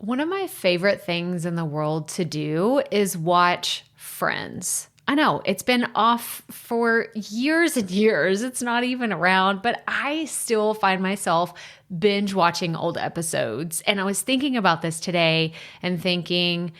One of my favorite things in the world to do is watch Friends. I know it's been off for years and years. It's not even around, but I still find myself binge watching old episodes. And I was thinking about this today and thinking,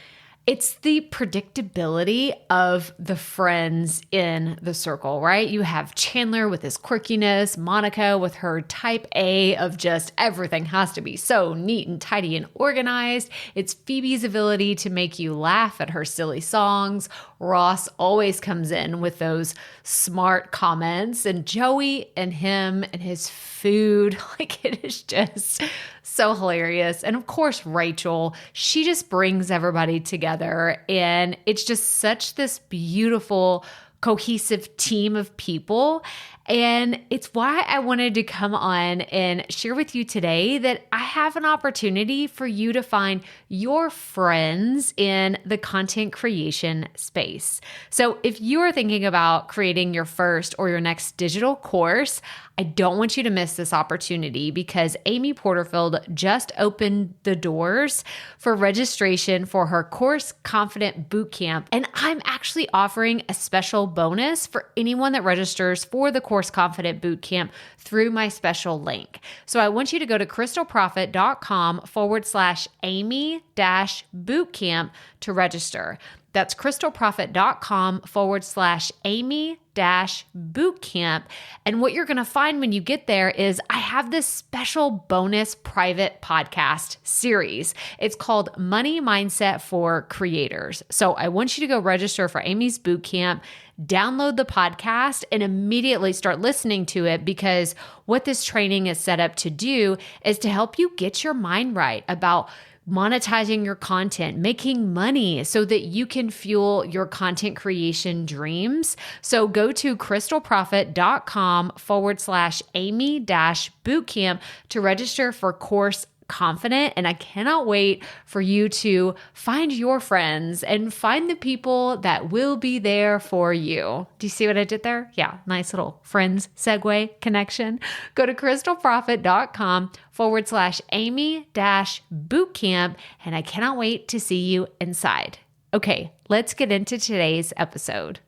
it's the predictability of the friends in the circle, right? You have Chandler with his quirkiness, Monica with her type A of just everything has to be so neat and tidy and organized. It's Phoebe's ability to make you laugh at her silly songs. Ross always comes in with those smart comments, and Joey and him and his food, like it is just so hilarious. And of course, Rachel, she just brings everybody together, and it's just such this beautiful, cohesive team of people. And it's why I wanted to come on and share with you today that I have an opportunity for you to find your friends in the content creation space. So if you are thinking about creating your first or your next digital course, I don't want you to miss this opportunity because Amy Porterfield just opened the doors for registration for her Course Confident Bootcamp. And I'm actually offering a special bonus for anyone that registers for the Course Confident Bootcamp through my special link. So I want you to go to crystalprofit.com/Amy-bootcamp to register. That's crystalprofit.com/Amy-bootcamp. And what you're going to find when you get there is I have this special bonus private podcast series. It's called Money Mindset for Creators. So I want you to go register for Amy's bootcamp, download the podcast, and immediately start listening to it, because what this training is set up to do is to help you get your mind right about monetizing your content, making money so that you can fuel your content creation dreams. So go to crystalprofit.com/Amy-bootcamp to register for Course Confident. And I cannot wait for you to find your friends and find the people that will be there for you. Do you see what I did there? Yeah, nice little friends segue connection. Go to crystalprofit.com/Amy-bootcamp. And I cannot wait to see you inside. Okay, let's get into today's episode.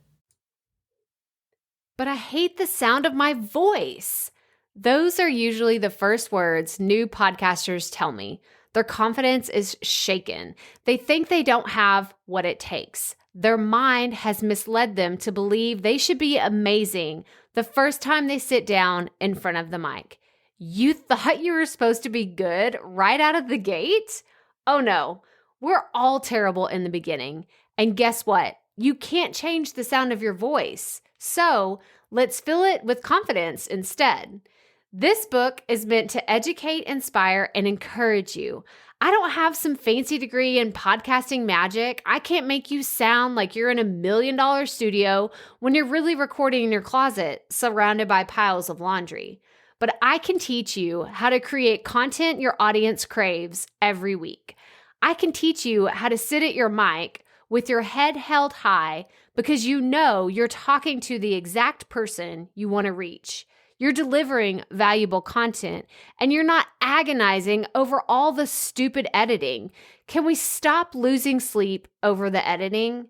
But I hate the sound of my voice. Those are usually the first words new podcasters tell me. Their confidence is shaken. They think they don't have what it takes. Their mind has misled them to believe they should be amazing the first time they sit down in front of the mic. You thought you were supposed to be good right out of the gate? Oh no, we're all terrible in the beginning. And guess what? You can't change the sound of your voice. So let's fill it with confidence instead. This book is meant to educate, inspire, and encourage you. I don't have some fancy degree in podcasting magic. I can't make you sound like you're in $1 million studio when you're really recording in your closet, surrounded by piles of laundry. But I can teach you how to create content your audience craves every week. I can teach you how to sit at your mic with your head held high because you know you're talking to the exact person you want to reach. You're delivering valuable content, and you're not agonizing over all the stupid editing. Can we stop losing sleep over the editing?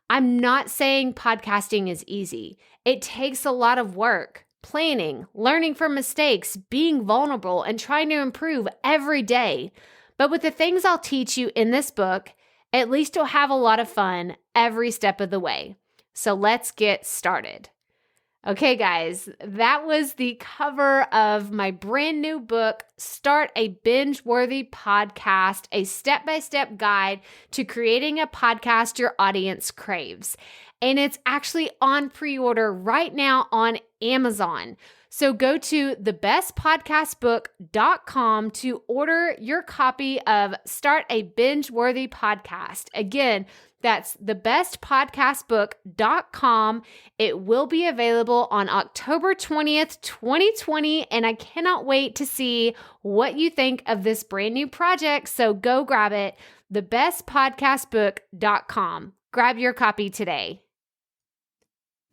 I'm not saying podcasting is easy. It takes a lot of work, planning, learning from mistakes, being vulnerable, and trying to improve every day. But with the things I'll teach you in this book, at least you'll have a lot of fun every step of the way. So let's get started. Okay, guys, that was the cover of my brand new book, Start a Binge-Worthy Podcast, a step-by-step guide to creating a podcast your audience craves. And it's actually on pre-order right now on Amazon. So go to thebestpodcastbook.com to order your copy of Start a Binge-Worthy Podcast. Again, that's thebestpodcastbook.com. It will be available on October 20th, 2020, and I cannot wait to see what you think of this brand new project, so go grab it, thebestpodcastbook.com. Grab your copy today.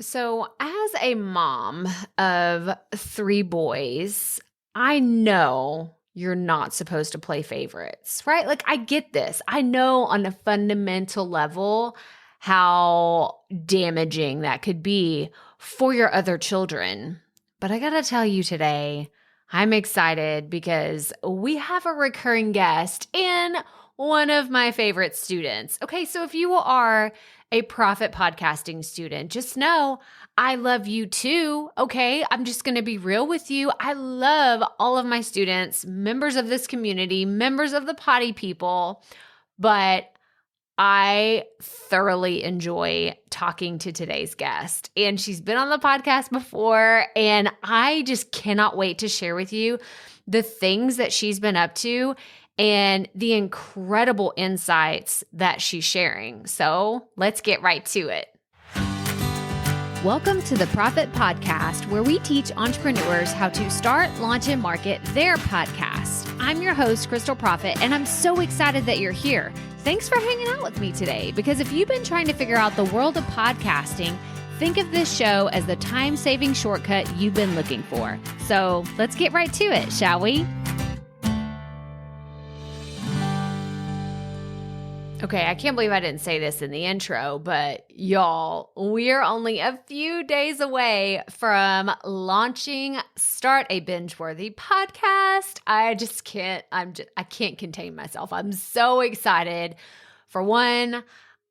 So as a mom of 3 boys, I know you're not supposed to play favorites, right? Like, I get this. I know on a fundamental level how damaging that could be for your other children. But I gotta tell you today, I'm excited because we have a recurring guest and one of my favorite students. Okay, so if you are a Proffitt Podcasting student, just know I love you too. Okay, I'm just going to be real with you. I love all of my students, members of this community, members of the Potty People, but I thoroughly enjoy talking to today's guest. And she's been on the podcast before, and I just cannot wait to share with you the things that she's been up to and the incredible insights that she's sharing. So let's get right to it. Welcome to the Proffitt Podcast, where we teach entrepreneurs how to start, launch, and market their podcast. I'm your host, Crystal Proffitt, and I'm so excited that you're here. Thanks for hanging out with me today, because if you've been trying to figure out the world of podcasting, think of this show as the time-saving shortcut you've been looking for. So let's get right to it, shall we? Okay, I can't believe I didn't say this in the intro, but y'all, we're only a few days away from launching Start a Binge-Worthy Podcast. I can't contain myself. I'm so excited. For one,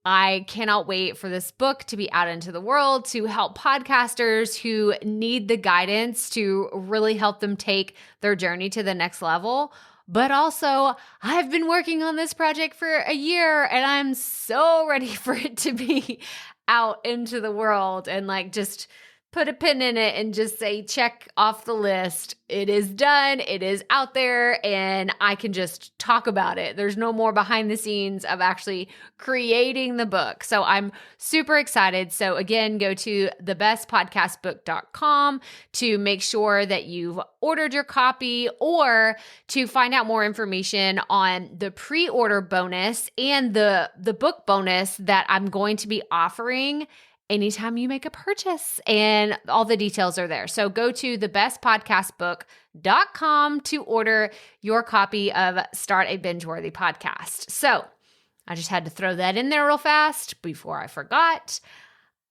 I cannot wait for this book to be out into the world to help podcasters who need the guidance to really help them take their journey to the next level. But also, I've been working on this project for a year and I'm so ready for it to be out into the world and just put a pin in it and just say, check off the list. It is done. It is out there and I can just talk about it. There's no more behind the scenes of actually creating the book. So I'm super excited. So again, go to thebestpodcastbook.com to make sure that you've ordered your copy or to find out more information on the pre-order bonus and the book bonus that I'm going to be offering anytime you make a purchase, and all the details are there. So go to thebestpodcastbook.com to order your copy of Start a Binge-Worthy Podcast. So I just had to throw that in there real fast before I forgot.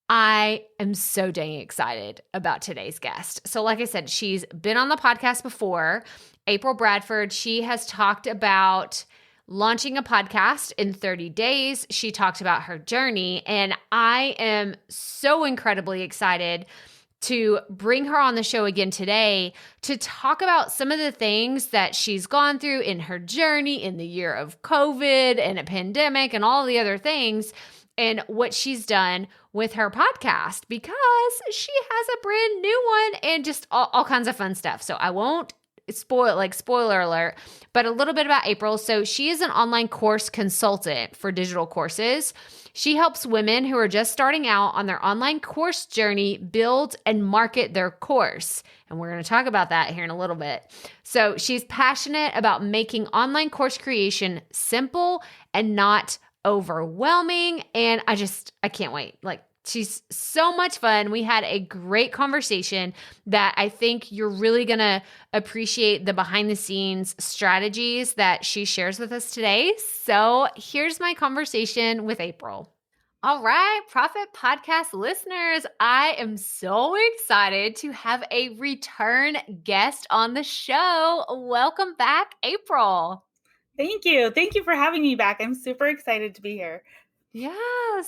I am so dang excited about today's guest. So like I said, she's been on the podcast before. Apryl Bradford, she has talked about launching a podcast in 30 days. She talked about her journey, and I am so incredibly excited to bring her on the show again today to talk about some of the things that she's gone through in her journey in the year of COVID and a pandemic and all the other things, and what she's done with her podcast, because she has a brand new one and just all kinds of fun stuff. So I won't spoiler alert, but a little bit about Apryl. So she is an online course consultant for digital courses. She helps women who are just starting out on their online course journey build and market their course. And we're going to talk about that here in a little bit. So she's passionate about making online course creation simple and not overwhelming. And I can't wait. She's so much fun. We had a great conversation that I think you're really going to appreciate the behind the scenes strategies that she shares with us today. So here's my conversation with Apryl. All right, Proffitt Podcast listeners, I am so excited to have a return guest on the show. Welcome back, Apryl. Thank you. Thank you for having me back. I'm super excited to be here. Yeah,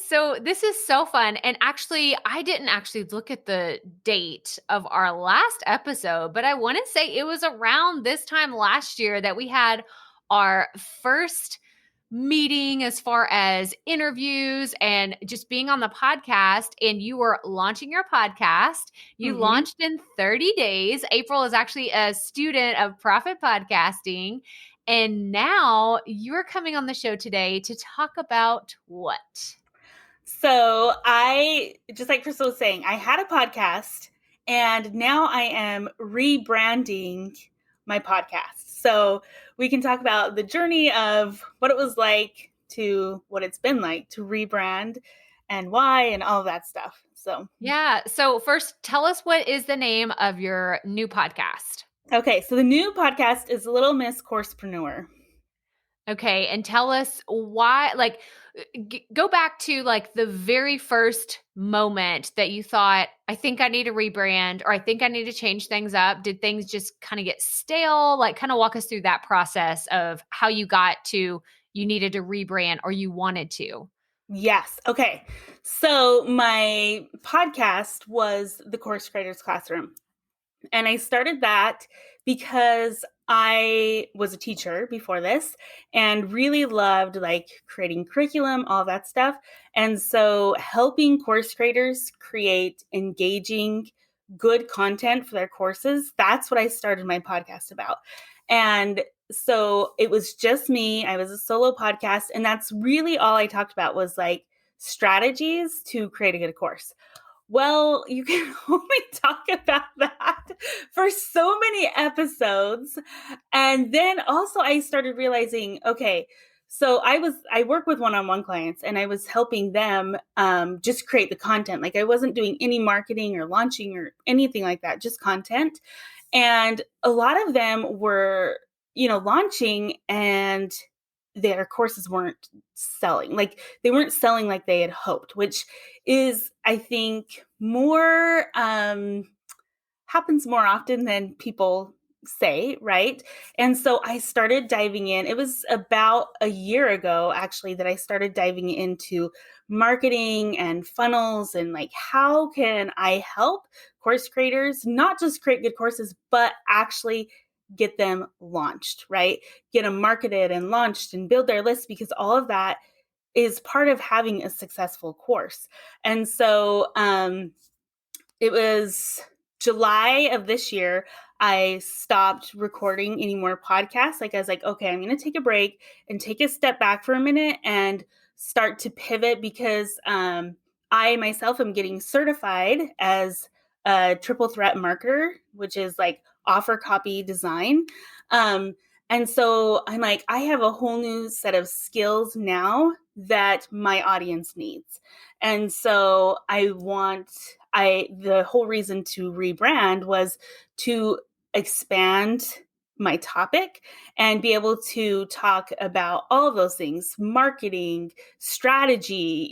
so this is so fun. And actually, I didn't actually look at the date of our last episode, but I want to say it was around this time last year that we had our first meeting as far as interviews and just being on the podcast, and you were launching your podcast. You launched in 30 days. Apryl is actually a student of Proffitt Podcasting. And now you're coming on the show today to talk about what? So just like Crystal was saying, I had a podcast and now I am rebranding my podcast. So we can talk about the journey of what it was like to what it's been like to rebrand and why and all of that stuff. So yeah. So first, tell us, what is the name of your new podcast? Okay, so the new podcast is Little Miss Coursepreneur. Okay, and tell us why, like, go back to like the very first moment that you thought, I think I need to rebrand, or I think I need to change things up. Did things just kind of get stale? Like, kind of walk us through that process of how you got to you needed to rebrand or you wanted to. Yes. Okay. So my podcast was the Course Creators Classroom. And I started that because I was a teacher before this and really loved like creating curriculum, all that stuff. And so helping course creators create engaging, good content for their courses, that's what I started my podcast about. And so it was just me. I was a solo podcast. And that's really all I talked about was like strategies to create a good course. Well, you can only talk about that for so many episodes. And then also I started realizing, okay, so I work with one-on-one clients and I was helping them just create the content. Like I wasn't doing any marketing or launching or anything like that, just content. And a lot of them were, launching and their courses weren't selling. Like they weren't selling like they had hoped, which is, I think, more happens more often than people say, right? And so I started diving in. It was about a year ago, actually, that I started diving into marketing and funnels and like, how can I help course creators not just create good courses, but actually get them launched, right? Get them marketed and launched and build their list, because all of that is part of having a successful course. And so it was July of this year, I stopped recording any more podcasts. Like I was like, okay, I'm going to take a break and take a step back for a minute and start to pivot, because I myself am getting certified as a triple threat marketer, which is like offer copy design. And so I'm like, I have a whole new set of skills now that my audience needs. And so the whole reason to rebrand was to expand my topic and be able to talk about all of those things: marketing, strategy,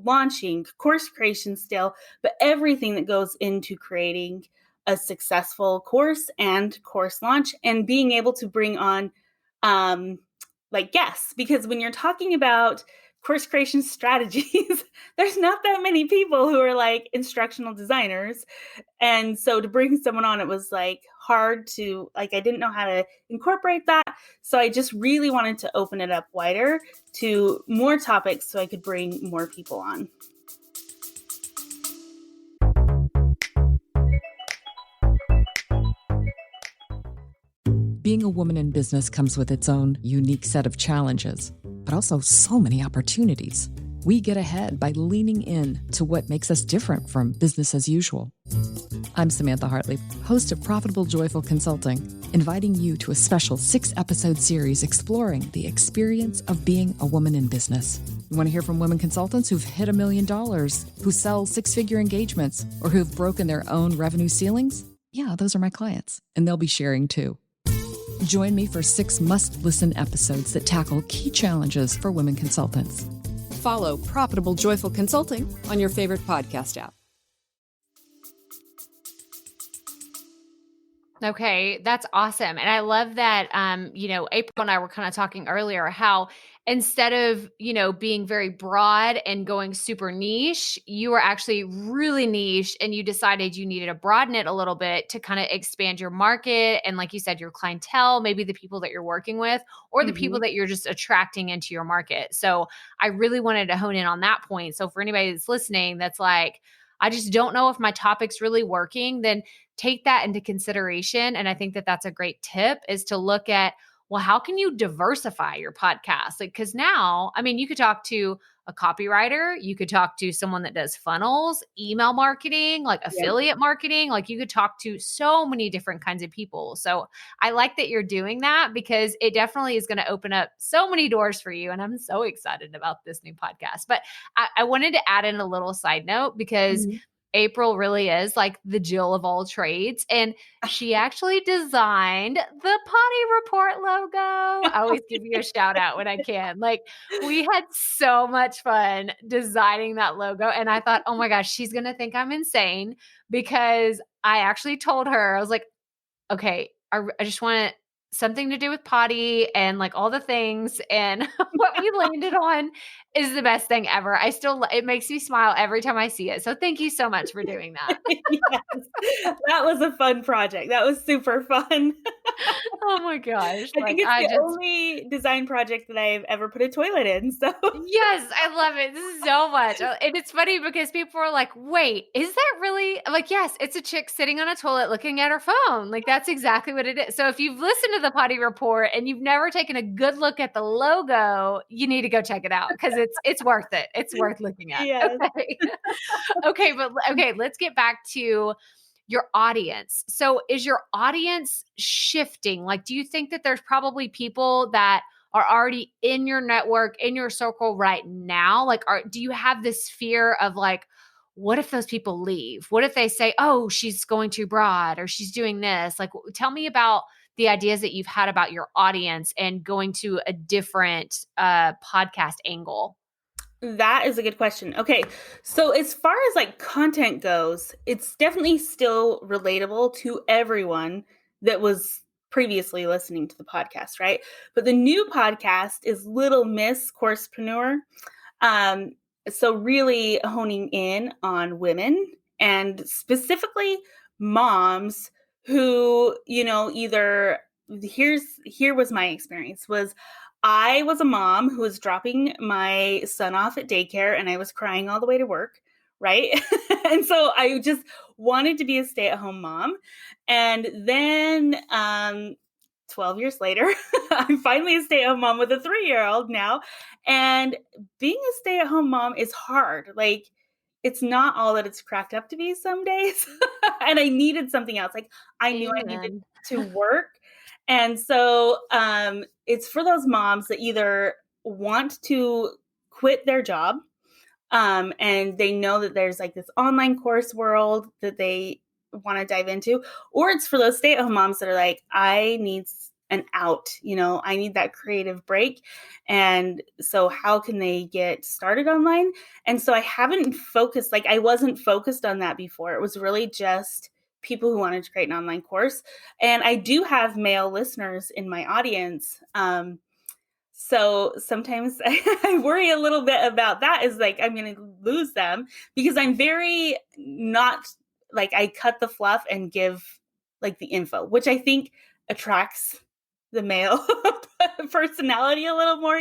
launching, course creation still, but everything that goes into creating a successful course and course launch, and being able to bring on like guests, because when you're talking about course creation strategies, there's not that many people who are like instructional designers. And so to bring someone on, it was like hard to, like, I didn't know how to incorporate that. So I just really wanted to open it up wider to more topics so I could bring more people on. Being a woman in business comes with its own unique set of challenges, but also so many opportunities. We get ahead by leaning in to what makes us different from business as usual. I'm Samantha Hartley, host of Profitable Joyful Consulting, inviting you to a special 6-episode series exploring the experience of being a woman in business. You want to hear from women consultants who've hit $1 million, who sell 6-figure engagements, or who've broken their own revenue ceilings? Yeah, those are my clients, and they'll be sharing too. Join me for 6 must-listen episodes that tackle key challenges for women consultants. Follow Profitable Joyful Consulting on your favorite podcast app. Okay, that's awesome. And I love that, Apryl and I were kind of talking earlier how instead of, being very broad and going super niche, you were actually really niche and you decided you needed to broaden it a little bit to kind of expand your market. And like you said, your clientele, maybe the people that you're working with or the people that you're just attracting into your market. So I really wanted to hone in on that point. So for anybody that's listening, that's like, I just don't know if my topic's really working, then take that into consideration. And I think that that's a great tip, is to look at, well, how can you diversify your podcast? Like, because now, I mean, you could talk to a copywriter, you could talk to someone that does funnels, email marketing, like affiliate marketing, like you could talk to so many different kinds of people. So I like that you're doing that, because it definitely is going to open up so many doors for you. And I'm so excited about this new podcast. But I wanted to add in a little side note, because Apryl really is like the Jill of all trades. And she actually designed the Potty Report logo. I always give you a shout out when I can. Like, we had so much fun designing that logo. And I thought, oh my gosh, she's going to think I'm insane, because I actually told her, I was like, okay, I just want something to do with potty and like all the things. And what we landed on is the best thing ever. It makes me smile every time I see it. So thank you so much for doing that. Yes, that was a fun project. That was super fun. Oh my gosh. I think it's the only design project that I've ever put a toilet in. So yes, I love it. This is so much. And it's funny because people are like, wait, is that really? I'm like, yes, it's a chick sitting on a toilet looking at her phone. Like, that's exactly what it is. So if you've listened to the Potty Report and you've never taken a good look at the logo, you need to go check it out, because it's worth it. It's worth looking at. yes. Okay. Okay, let's get back to your audience. So is your audience shifting? Like, do you think that there's probably people that are already in your network, in your circle right now? Like, do you have this fear of like, what if those people leave? What if they say, oh, she's going too broad or she's doing this? Like, tell me about the ideas that you've had about your audience and going to a different podcast angle. That is a good question. Okay. So as far as like content goes, it's definitely still relatable to everyone that was previously listening to the podcast, right? But the new podcast is Little Miss Coursepreneur. So really honing in on women, and specifically moms who, either here was my experience was I was a mom who was dropping my son off at daycare and I was crying all the way to work, right? And so I just wanted to be a stay-at-home mom. And then 12 years later, I'm finally a stay-at-home mom with a 3-year-old now. And being a stay-at-home mom is hard. Like, it's not all that it's cracked up to be some days. And I needed something else. Like, I knew I needed to work. And so it's for those moms that either want to quit their job and they know that there's like this online course world that they want to dive into, or it's for those stay-at-home moms that are like, I need an out, I need that creative break. And so how can they get started online? And so I haven't focused, like I wasn't focused on that before. It was really just people who wanted to create an online course. And I do have male listeners in my audience. So sometimes I worry a little bit about that, is like, I'm going to lose them, because I'm very not like, I cut the fluff and give like the info, which I think attracts the male personality a little more,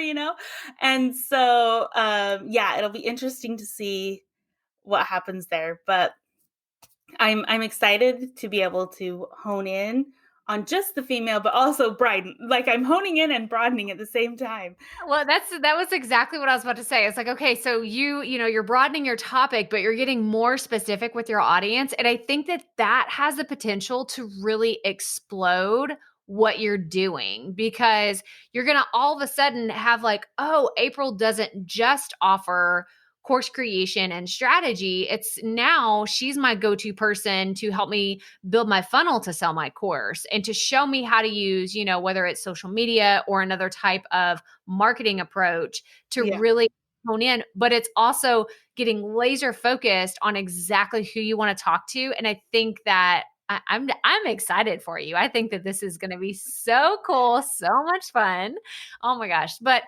And so, it'll be interesting to see what happens there, but I'm excited to be able to hone in on just the female, but also broaden. Like, I'm honing in and broadening at the same time. Well, that was exactly what I was about to say. It's like, okay, so you're broadening your topic, but you're getting more specific with your audience. And I think that has the potential to really explode what you're doing, because you're going to all of a sudden have like, oh, Apryl doesn't just offer course creation and strategy. It's now she's my go-to person to help me build my funnel to sell my course and to show me how to use, whether it's social media or another type of marketing approach to really hone in. But it's also getting laser focused on exactly who you want to talk to. And I think that I'm excited for you. I think that this is going to be so cool, so much fun. Oh my gosh. But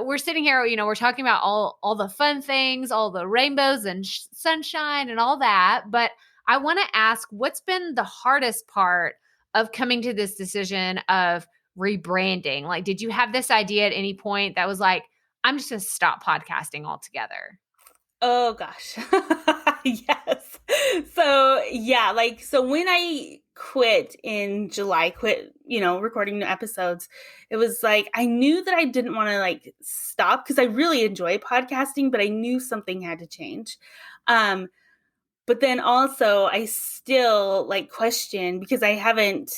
we're sitting here, we're talking about all the fun things, all the rainbows and sunshine and all that. But I want to ask, what's been the hardest part of coming to this decision of rebranding? Like, did you have this idea at any point that was like, I'm just going to stop podcasting altogether? Oh gosh. Yes. So when I quit in July, recording new episodes, it was like, I knew that I didn't want to like stop, because I really enjoy podcasting, but I knew something had to change. But then also I still like question, because I haven't,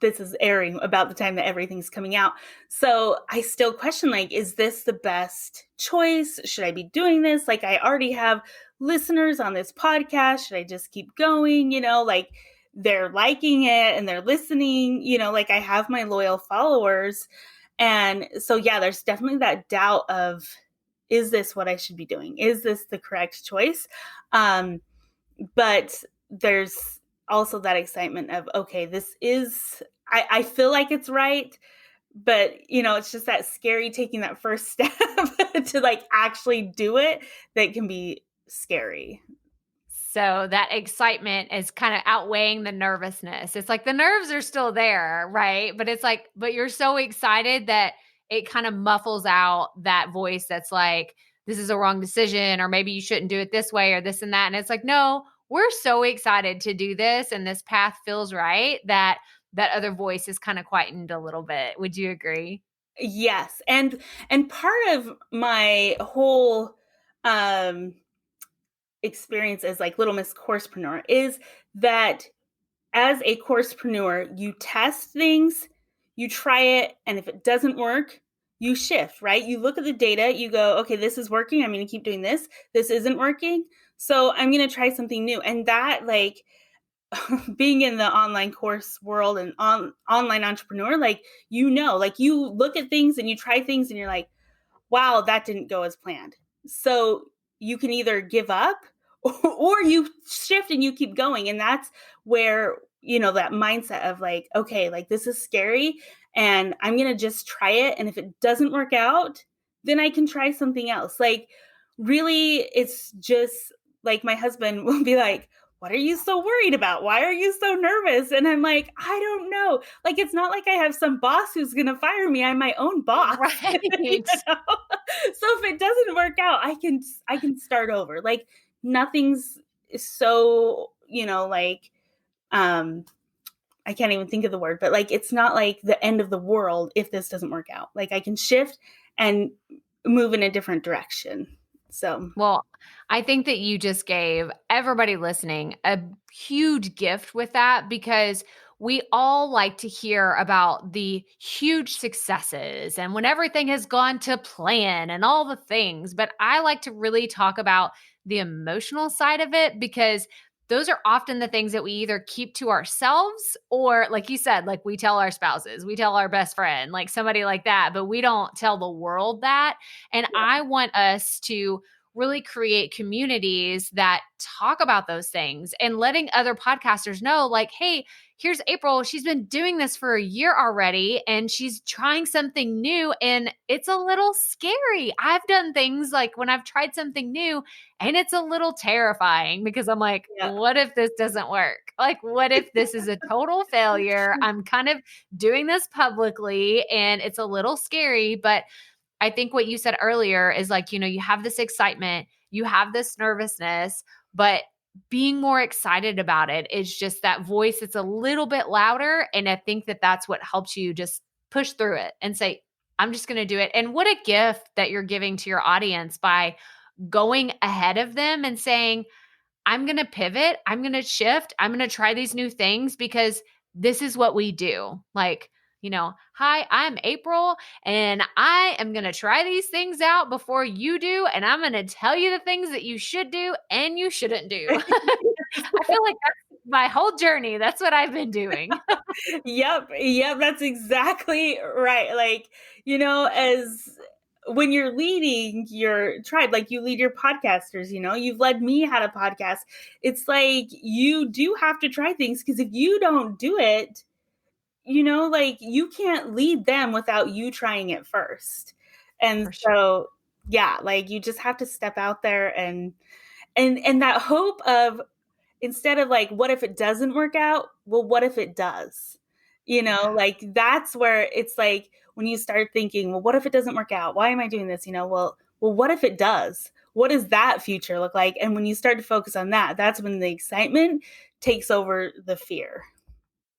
this is airing about the time that everything's coming out. So I still question, like, is this the best choice? Should I be doing this? Like, I already have listeners on this podcast. Should I just keep going? Like, they're liking it and they're listening, like I have my loyal followers. And so, yeah, there's definitely that doubt of, is this what I should be doing? Is this the correct choice? But there's also that excitement of, okay, I feel like it's right, but it's just that scary taking that first step to like actually do it that can be scary. So that excitement is kind of outweighing the nervousness. It's like the nerves are still there, right? But it's like, but you're so excited that it kind of muffles out that voice that's like, this is a wrong decision, or maybe you shouldn't do it this way, or this and that. And it's like, no, we're so excited to do this, and this path feels right, that other voice is kind of quietened a little bit. Would you agree? Yes. And part of my whole experience as like Little Miss Coursepreneur is that as a coursepreneur, you test things, you try it, and if it doesn't work, you shift, right? You look at the data, you go, okay, this is working. I'm going to keep doing this. This isn't working. So I'm going to try something new. And that, like, being in the online course world and online entrepreneur, like, you look at things and you try things and you're like, wow, that didn't go as planned. So you can either give up or you shift and you keep going. And that's where, that mindset of like, okay, like this is scary and I'm going to just try it. And if it doesn't work out, then I can try something else. Like, really, it's just like my husband will be like, what are you so worried about? Why are you so nervous? And I'm like, I don't know. Like, it's not like I have some boss who's going to fire me. I'm my own boss. Right. So if it doesn't work out, I can start over. Like, nothing's so, like, I can't even think of the word, but like, it's not like the end of the world if this doesn't work out. Like, I can shift and move in a different direction. So, well, I think that you just gave everybody listening a huge gift with that, because we all like to hear about the huge successes and when everything has gone to plan and all the things. But I like to really talk about the emotional side of it, because those are often the things that we either keep to ourselves, or like you said, like we tell our spouses, we tell our best friend, like somebody like that, but we don't tell the world that. And yeah. I want us to really create communities that talk about those things and letting other podcasters know, like, hey, here's Apryl. She's been doing this for a year already and she's trying something new and it's a little scary. I've done things like when I've tried something new and it's a little terrifying, because I'm like, what if this doesn't work? Like, what if this is a total failure? I'm kind of doing this publicly and it's a little scary, but I think what you said earlier is like, you have this excitement, you have this nervousness, but being more excited about it is just that voice. It's a little bit louder. And I think that that's what helps you just push through it and say, I'm just going to do it. And what a gift that you're giving to your audience by going ahead of them and saying, I'm going to pivot, I'm going to shift, I'm going to try these new things because this is what we do. Like, hi, I'm Apryl and I am going to try these things out before you do. And I'm going to tell you the things that you should do and you shouldn't do. I feel like that's my whole journey. That's what I've been doing. Yep. That's exactly right. Like, as when you're leading your tribe, like you lead your podcasters, you've led me how to podcast. It's like, you do have to try things, because if you don't do it, like you can't lead them without you trying it first. And so, yeah, like you just have to step out there and that hope of, instead of like, what if it doesn't work out? Well, what if it does? Like that's where it's like, when you start thinking, well, what if it doesn't work out? Why am I doing this? Well, what if it does? What does that future look like? And when you start to focus on that, that's when the excitement takes over the fear.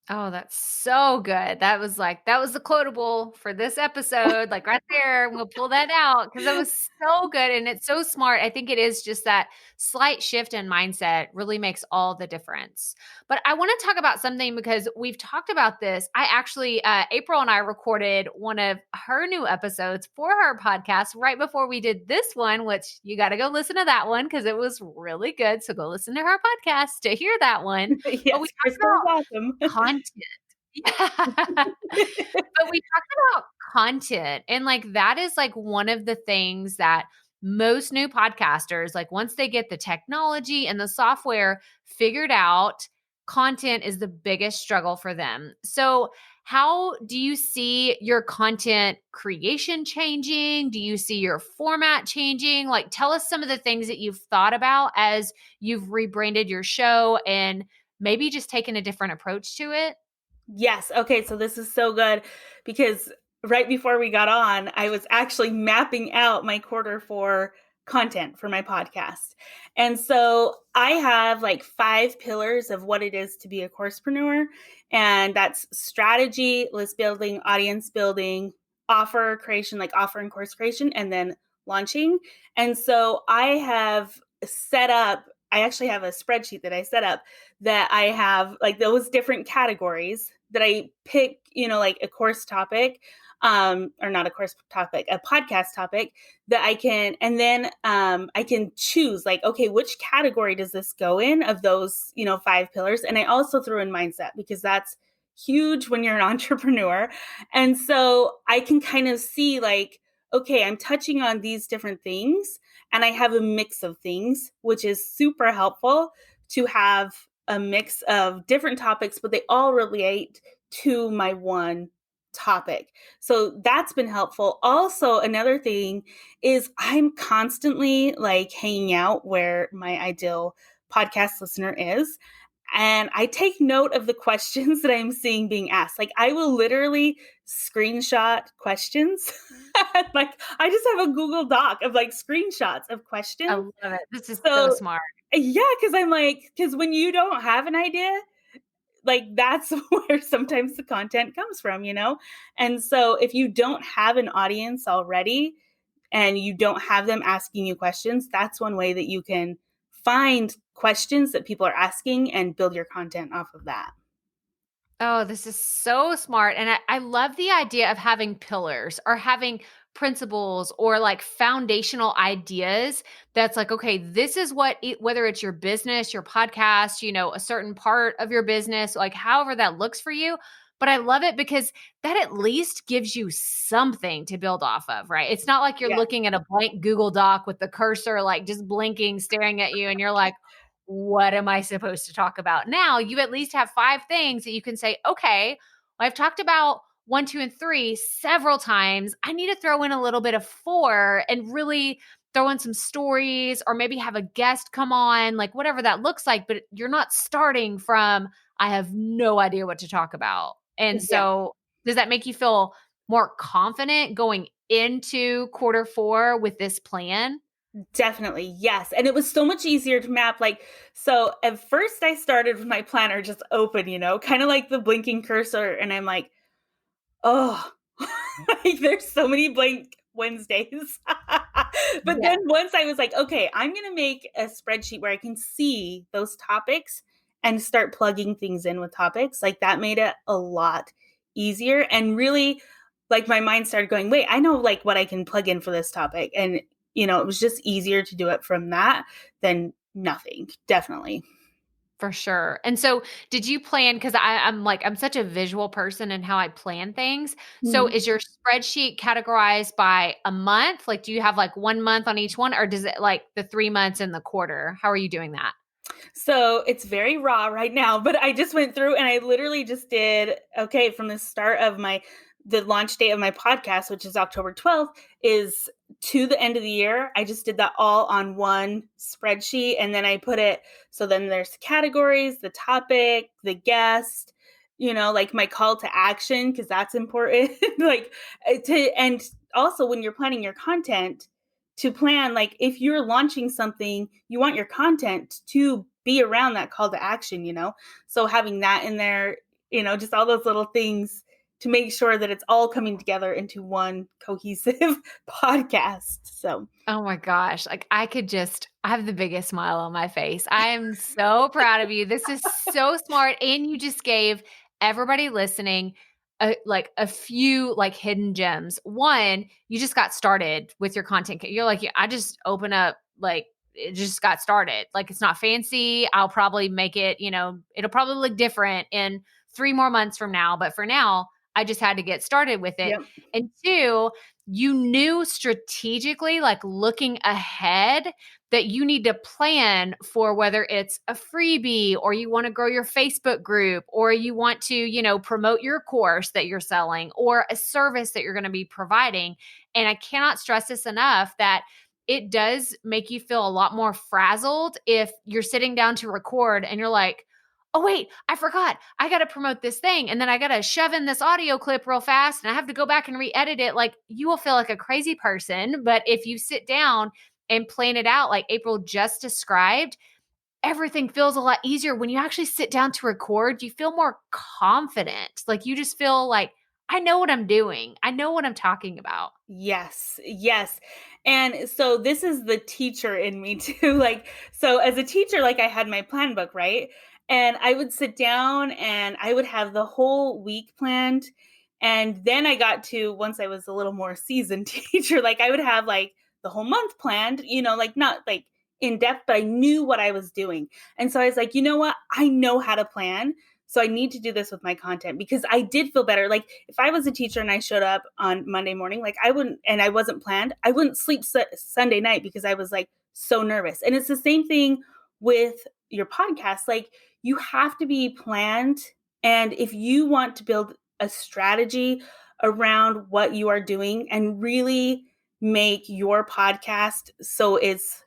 Oh, that's so good. That was the quotable for this episode, like right there. We'll pull that out because that was so good and it's so smart. I think it is just that slight shift in mindset really makes all the difference. But I want to talk about something because we've talked about this. I actually, Apryl and I recorded one of her new episodes for her podcast right before we did this one, which you got to go listen to that one because it was really good. So go listen to her podcast to hear that one. But we Yes, talked Crystal is about awesome. content. Yeah. But we talked about content and like that is like one of the things that most new podcasters, like once they get the technology and the software figured out, content is the biggest struggle for them. So how do you see your content creation changing? Do you see your format changing? Like tell us some of the things that you've thought about as you've rebranded your show and maybe just taken a different approach to it. Yes. Okay. So this is so good because right before we got on, I was actually mapping out my quarter 4 content for my podcast. And so I have like 5 pillars of what it is to be a coursepreneur. And that's strategy, list building, audience building, offer creation, like offer and course creation, and then launching. And so I actually have a spreadsheet that I set up that I have like those different categories that I pick, like a course topic, or not a course topic, a podcast topic that I can, and then I can choose like, okay, which category does this go in of those, 5 pillars? And I also threw in mindset because that's huge when you're an entrepreneur. And so I can kind of see like, okay, I'm touching on these different things and I have a mix of things, which is super helpful to have a mix of different topics, but they all relate to my one topic. So that's been helpful. Also, another thing is I'm constantly like hanging out where my ideal podcast listener is. And I take note of the questions that I'm seeing being asked. Like I will literally screenshot questions. Like I just have a Google Doc of like screenshots of questions. I love it. This is so smart. Yeah, because when you don't have an idea, like that's where sometimes the content comes from, And so if you don't have an audience already and you don't have them asking you questions, that's one way that you can find questions that people are asking and build your content off of that. Oh, this is so smart. And I love the idea of having pillars or having principles or like foundational ideas that's like, okay, this is whether it's your business, your podcast, a certain part of your business, like however that looks for you. But I love it because that at least gives you something to build off of, right? It's not like you're Yeah. looking at a blank Google Doc with the cursor, like just blinking, staring at you, and you're like, what am I supposed to talk about? Now you at least have 5 things that you can say, okay, I've talked about 1, 2, and 3 several times. I need to throw in a little bit of 4 and really throw in some stories or maybe have a guest come on, like whatever that looks like. But you're not starting from, I have no idea what to talk about. And Yeah. so does that make you feel more confident going into quarter 4 with this plan? Definitely. Yes. And it was so much easier to map. So at first I started with my planner just open, kind of like the blinking cursor. And I'm like, oh, like there's so many blank Wednesdays. But then once I was like, okay, I'm going to make a spreadsheet where I can see those topics and start plugging things in with topics. Like that made it a lot easier. And really like my mind started going, wait, I know like what I can plug in for this topic. And, it was just easier to do it from that than nothing. Definitely. For sure. And so did you plan, because I'm such a visual person in how I plan things. So is your spreadsheet categorized by a month? Like, do you have like 1 month on each one, or does it like the 3 months in the quarter? How are you doing that? So it's very raw right now, but I just went through and I literally just did, okay, from the start of the launch date of my podcast, which is October 12th, is to the end of the year. I just did that all on one spreadsheet. And then I put it, so then there's the categories, the topic, the guest, like my call to action, because that's important. And also when you're planning your content, to plan, like if you're launching something, you want your content to be around that call to action, So having that in there just all those little things to make sure that it's all coming together into one cohesive podcast. So, oh my gosh. Like I have the biggest smile on my face. I am so proud of you. This is so smart. And you just gave everybody listening a few like hidden gems. One, you just got started with your content. You're like, I just open up, like it just got started. Like it's not fancy. I'll probably make it, it'll probably look different in 3 more months from now. But for now, I just had to get started with it. Yep. And 2, you knew strategically, like looking ahead, that you need to plan for whether it's a freebie or you want to grow your Facebook group or you want to, promote your course that you're selling or a service that you're going to be providing. And I cannot stress this enough that it does make you feel a lot more frazzled if you're sitting down to record and you're like, oh, wait, I forgot. I got to promote this thing. And then I got to shove in this audio clip real fast and I have to go back and re-edit it. Like you will feel like a crazy person. But if you sit down and plan it out, like Apryl just described, everything feels a lot easier. When you actually sit down to record, you feel more confident. Like you just feel like, I know what I'm doing. I know what I'm talking about. Yes. And so this is the teacher in me too. Like, so as a teacher, like I had my plan book, right? And I would sit down and I would have the whole week planned. And then I got to, once I was a little more seasoned teacher, like I would have like the whole month planned, like not like in depth, but I knew what I was doing. And so I was like, you know what? I know how to plan. So I need to do this with my content because I did feel better. Like if I was a teacher and I showed up on Monday morning, like I wouldn't, and I wasn't planned, I wouldn't sleep Sunday night because I was like so nervous. And it's the same thing with your podcast. Like you have to be planned. And if you want to build a strategy around what you are doing and really make your podcast so it's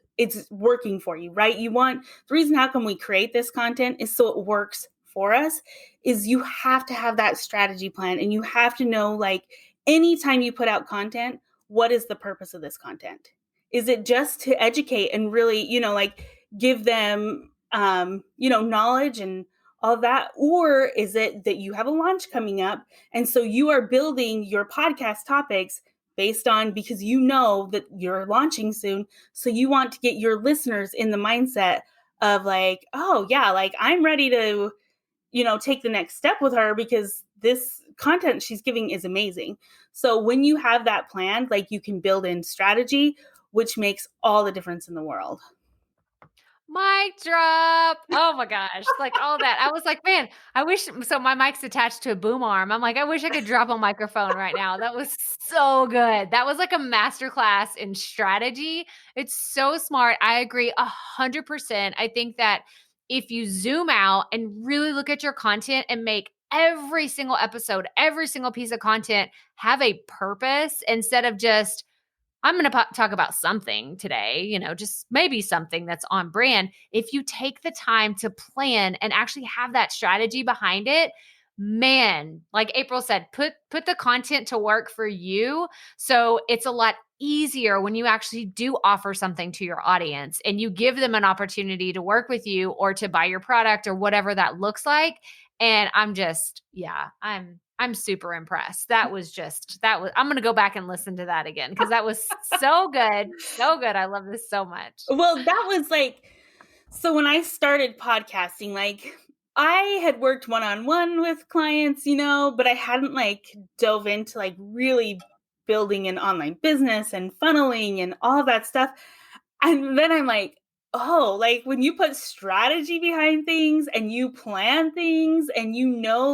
working for you, right? The reason how come we create this content is so it works for us, is you have to have that strategy plan and you have to know, like, anytime you put out content, what is the purpose of this content? Is it just to educate and really, like give them, knowledge and all of that? Or is it that you have a launch coming up and so you are building your podcast topics based on, because you know that you're launching soon. So you want to get your listeners in the mindset of like, oh yeah, like I'm ready to, take the next step with her because this content she's giving is amazing. So when you have that planned, like you can build in strategy, which makes all the difference in the world. Mic drop. Oh my gosh. Like all that. I was like, man, I wish. So my mic's attached to a boom arm. I'm like, I wish I could drop a microphone right now. That was so good. That was like a masterclass in strategy. It's so smart. I agree 100%. I think that if you zoom out and really look at your content and make every single episode, every single piece of content have a purpose instead of just, I'm going to talk about something today, just maybe something that's on brand. If you take the time to plan and actually have that strategy behind it, man, like Apryl said, put the content to work for you. So it's a lot easier when you actually do offer something to your audience and you give them an opportunity to work with you or to buy your product or whatever that looks like. And I'm just, I'm super impressed. I'm going to go back and listen to that again because that was so good. So good. I love this so much. Well, that was like, so when I started podcasting, like I had worked one-on-one with clients, but I hadn't like dove into like really building an online business and funneling and all of that stuff. And then I'm like, oh, like when you put strategy behind things and you plan things and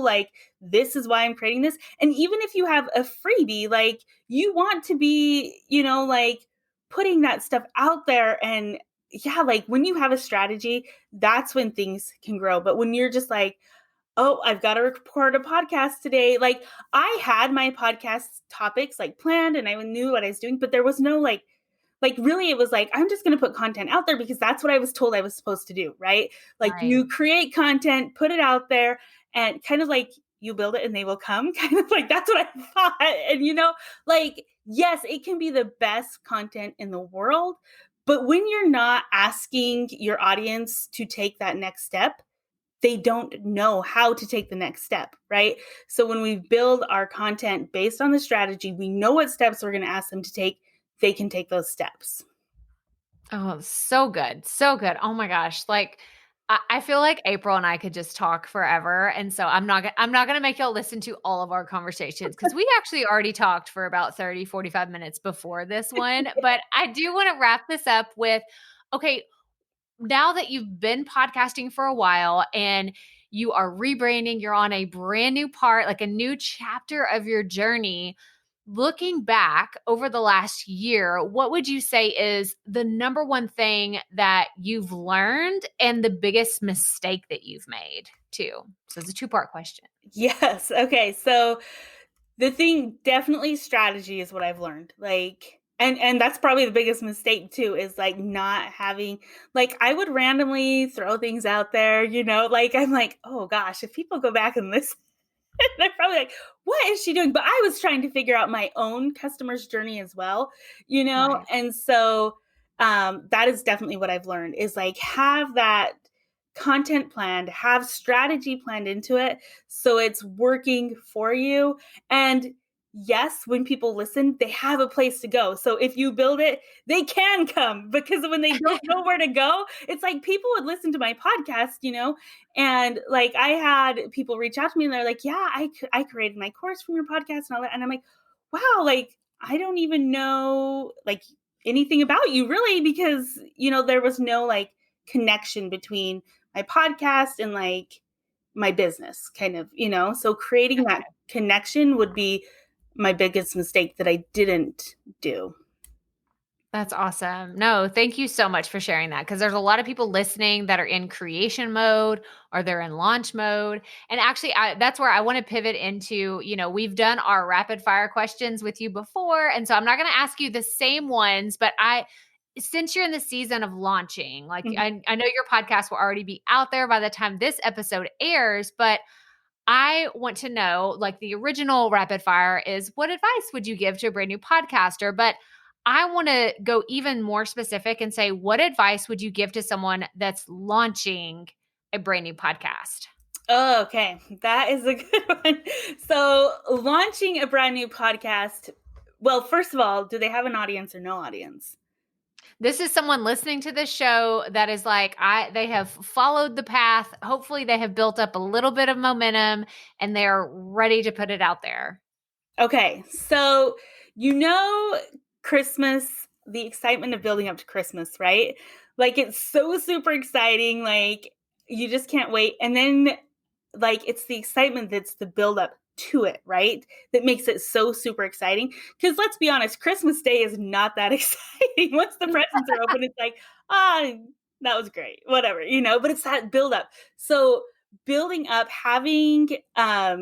like, this is why I'm creating this. And even if you have a freebie, like you want to be, like putting that stuff out there. And yeah, like when you have a strategy, that's when things can grow. But when you're just like, oh, I've got to record a podcast today. Like I had my podcast topics like planned and I knew what I was doing, but there was no like really it was like, I'm just going to put content out there because that's what I was told I was supposed to do. Right. Like Right. You create content, put it out there and kind of like you build it and they will come, kind of like, that's what I thought. And like, yes, it can be the best content in the world, but when you're not asking your audience to take that next step, they don't know how to take the next step, right? So when we build our content based on the strategy, we know what steps we're going to ask them to take. They can take those steps. Oh, so good. So good. Oh my gosh. Like I feel like Apryl and I could just talk forever. And so I'm not going to make y'all listen to all of our conversations because we actually already talked for about 30, 45 minutes before this one. But I do want to wrap this up with, okay, now that you've been podcasting for a while and you are rebranding, you're on a brand new part, like a new chapter of your journey. Looking back over the last year, what would you say is the number one thing that you've learned and the biggest mistake that you've made too? So it's a two-part question. Yes. Okay. So the thing, definitely strategy is what I've learned. Like, and that's probably the biggest mistake too, is like not having, like, I would randomly throw things out there, like, I'm like, oh gosh, if people go back and listen, they're probably like, what is she doing? But I was trying to figure out my own customer's journey as well, Right. And so that is definitely what I've learned is like, have that content planned, have strategy planned into it so it's working for you. And yes, when people listen, they have a place to go. So if you build it, they can come, because when they don't know where to go, it's like people would listen to my podcast, and like I had people reach out to me and they're like, yeah, I created my course from your podcast and all that. And I'm like, wow, like I don't even know like anything about you really, because, there was no like connection between my podcast and like my business kind of, so creating that connection would be my biggest mistake that I didn't do. That's awesome. No, thank you so much for sharing that, because there's a lot of people listening that are in creation mode or they're in launch mode. And actually, that's where I want to pivot into, we've done our rapid fire questions with you before. And so I'm not going to ask you the same ones, but since you're in the season of launching, like Mhm. I know your podcast will already be out there by the time this episode airs, but I want to know, like the original rapid fire is, what advice would you give to a brand new podcaster? But I want to go even more specific and say, what advice would you give to someone that's launching a brand new podcast? Oh, okay. That is a good one. So launching a brand new podcast, well, first of all, do they have an audience or no audience? This is someone listening to this show that is like, they have followed the path. Hopefully they have built up a little bit of momentum and they're ready to put it out there. Okay. So, Christmas, the excitement of building up to Christmas, right? Like it's so super exciting. Like you just can't wait. And then like it's the excitement that's the build up to it, right? That makes it so super exciting. Because let's be honest, Christmas Day is not that exciting. Once the presents are open, it's like, that was great, whatever, but it's that build up. So building up, having a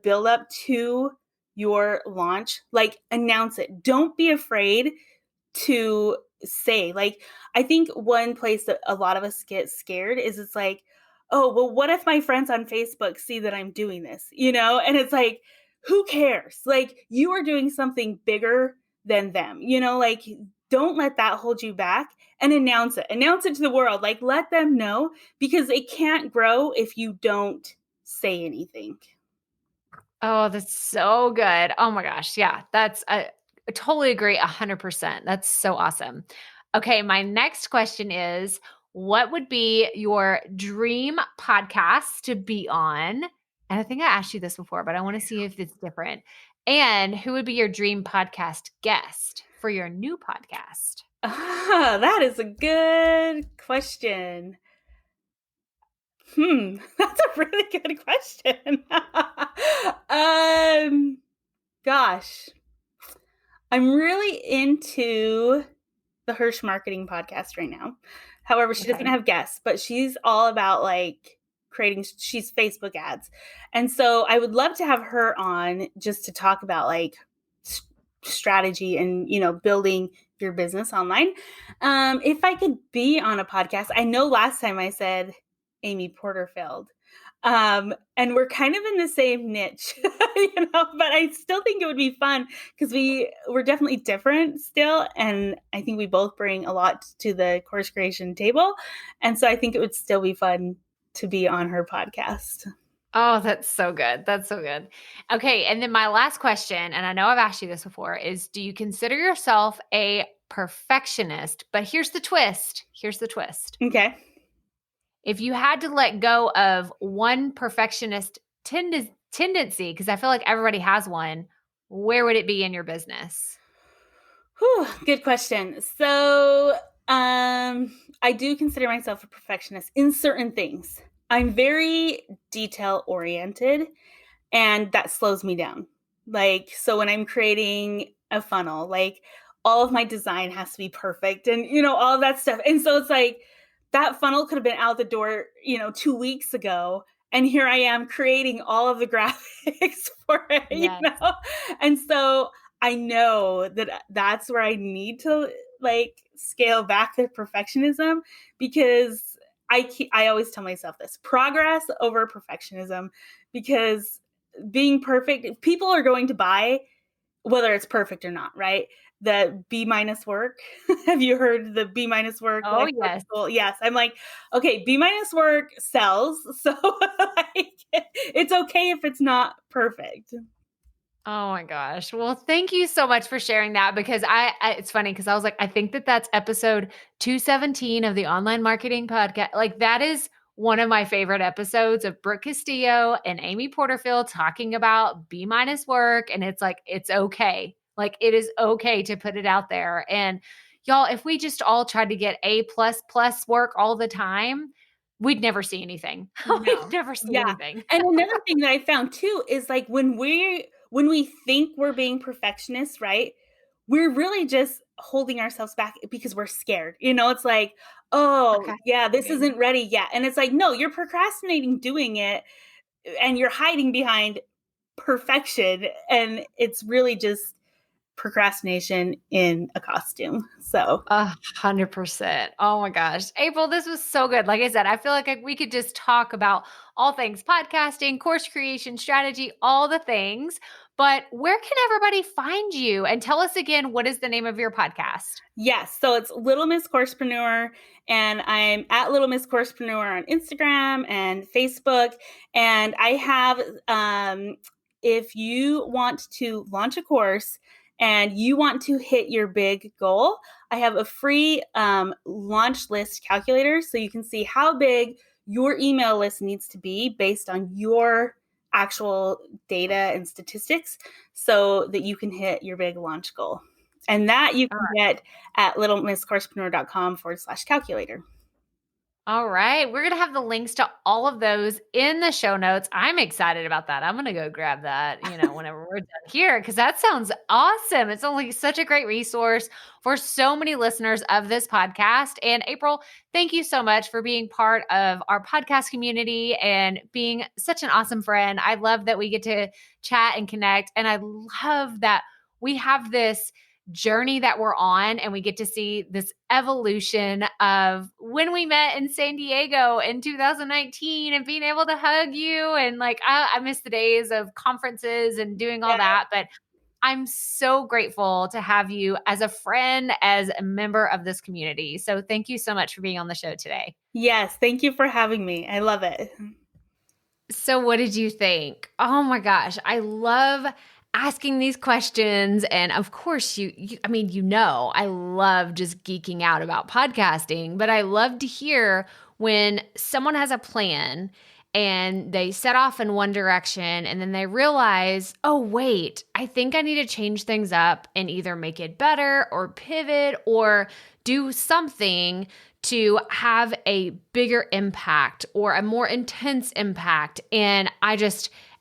build up to your launch, like announce it. Don't be afraid to say, like, I think one place that a lot of us get scared is it's like, oh, well, what if my friends on Facebook see that I'm doing this, And it's like, who cares? Like, you are doing something bigger than them, like, don't let that hold you back, and announce it to the world. Like, let them know, because it can't grow if you don't say anything. Oh, that's so good. Oh my gosh. Yeah, I totally agree 100%. That's so awesome. Okay, my next question is, what would be your dream podcast to be on? And I think I asked you this before, but I want to see if it's different. And who would be your dream podcast guest for your new podcast? That is a good question. That's a really good question. Gosh, I'm really into the Hirsch Marketing podcast right now. However, she doesn't have guests, but she's all about like she's Facebook ads. And so I would love to have her on just to talk about like strategy and, building your business online. If I could be on a podcast, I know last time I said Amy Porterfield. And we're kind of in the same niche, but I still think it would be fun because we're definitely different still. And I think we both bring a lot to the course creation table. And so I think it would still be fun to be on her podcast. Oh, that's so good. That's so good. Okay. And then my last question, and I know I've asked you this before, is do you consider yourself a perfectionist? But here's the twist. Here's the twist. Okay. If you had to let go of one perfectionist tendency, because I feel like everybody has one, where would it be in your business? Whew, good question. So I do consider myself a perfectionist in certain things. I'm very detail oriented, and that slows me down. Like, so when I'm creating a funnel, like all of my design has to be perfect and, all of that stuff. And so it's like that funnel could have been out the door, 2 weeks ago. And here I am creating all of the graphics for it, Yes. And so I know that that's where I need to like scale back the perfectionism, because I always tell myself this: progress over perfectionism, because being perfect, people are going to buy whether it's perfect or not, right? The B- work. Have you heard the B- work? Oh, yes. Yes. I'm like, okay, B- work sells. So like, it's okay if it's not perfect. Oh my gosh. Well, thank you so much for sharing that, because it's funny because I was like, I think that's episode 217 of the Online Marketing Podcast. Like, that is one of my favorite episodes of Brooke Castillo and Amy Porterfield talking about B- work. And it's like, it's okay. Like, it is okay to put it out there. And y'all, if we just all tried to get A++ work all the time, we'd never see anything. No. We'd never see anything. And another thing that I found too is like when we think we're being perfectionists, right? We're really just holding ourselves back because we're scared. It's like, oh, yeah, this isn't ready yet. And it's like, no, you're procrastinating doing it, and you're hiding behind perfection. And it's really just procrastination in a costume. So 100%. Oh my gosh. Apryl, this was so good. Like I said, I feel like we could just talk about all things podcasting, course creation, strategy, all the things. But where can everybody find you? And tell us again, what is the name of your podcast? Yes. So it's Little Miss Coursepreneur, and I'm at Little Miss Coursepreneur on Instagram and Facebook. And I have, if you want to launch a course and you want to hit your big goal, I have a free launch list calculator, so you can see how big your email list needs to be based on your actual data and statistics, so that you can hit your big launch goal. And that you can get at littlemisscoursepreneur.com/calculator. All right. We're going to have the links to all of those in the show notes. I'm excited about that. I'm going to go grab that, whenever we're done here, because that sounds awesome. It's only such a great resource for so many listeners of this podcast. And Apryl, thank you so much for being part of our podcast community and being such an awesome friend. I love that we get to chat and connect. And I love that we have this journey that we're on, and we get to see this evolution of when we met in San Diego in 2019 and being able to hug you. And like, I miss the days of conferences and doing all that, but I'm so grateful to have you as a friend, as a member of this community. So thank you so much for being on the show today. Yes. Thank you for having me. I love it. So what did you think? Oh my gosh. I love asking these questions. And of course, I love just geeking out about podcasting, but I love to hear when someone has a plan and they set off in one direction and then they realize, oh, wait, I think I need to change things up and either make it better or pivot or do something to have a bigger impact or a more intense impact. And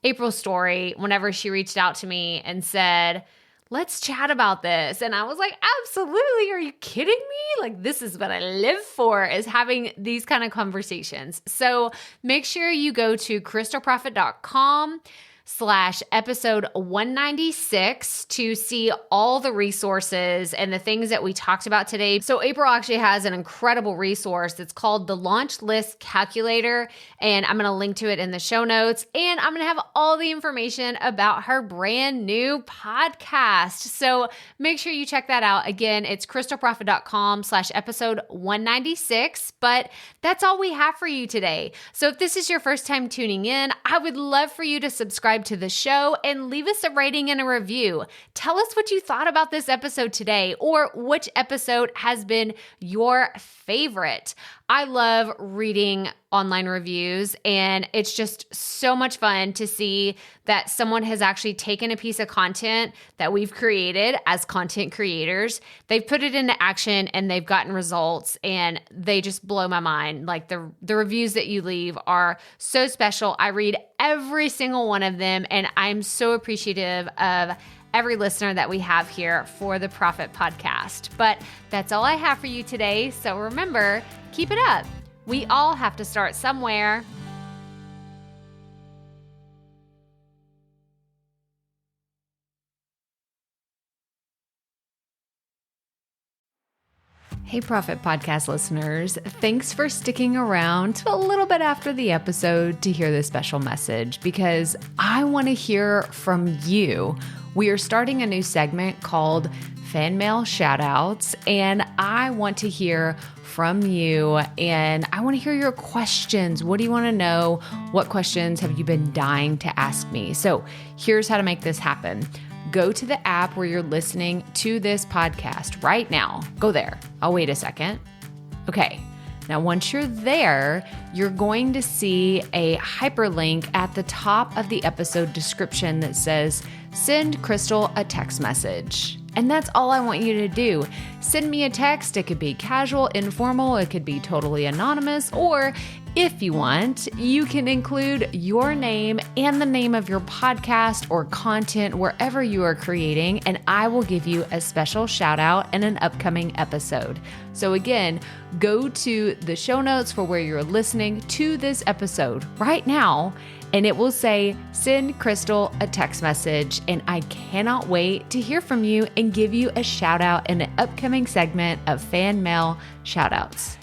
Apryl's story, whenever she reached out to me and said, let's chat about this. And I was like, absolutely. Are you kidding me? Like, this is what I live for, is having these kind of conversations. So make sure you go to crystalproffitt.com, podcast.com/episode 196 to see all the resources and the things that we talked about today. So Apryl actually has an incredible resource that's called the Launch List Calculator, and I'm going to link to it in the show notes, and I'm going to have all the information about her brand new podcast. So make sure you check that out. Again, it's crystalproffitt.com/episode 196, but that's all we have for you today. So if this is your first time tuning in, I would love for you to subscribe to the show and leave us a rating and a review. Tell us what you thought about this episode today, or which episode has been your favorite. I love reading online reviews, and it's just so much fun to see that someone has actually taken a piece of content that we've created as content creators. They've put it into action and they've gotten results, and they just blow my mind. Like the reviews that you leave are so special. I read every single one of them, and I'm so appreciative of every listener that we have here for the Proffitt Podcast. But that's all I have for you today. So remember, keep it up. We all have to start somewhere. Hey, Proffitt Podcast listeners. Thanks for sticking around to a little bit after the episode to hear this special message, because I want to hear from you. We are starting a new segment called Fan Mail Shoutouts, and I want to hear from you, and I want to hear your questions. What do you want to know? What questions have you been dying to ask me? So here's how to make this happen. Go to the app where you're listening to this podcast right now. Go there. I'll wait a second. Okay. Now, once you're there, you're going to see a hyperlink at the top of the episode description that says, "Send Crystal a text message." And that's all I want you to do. Send me a text. It could be casual, informal. It could be totally anonymous. Or if you want, you can include your name and the name of your podcast or content wherever you are creating, and I will give you a special shout out in an upcoming episode. So again, go to the show notes for where you're listening to this episode right now, and it will say, "Send Crystal a text message." And I cannot wait to hear from you and give you a shout out in an upcoming segment of Fan Mail Shoutouts.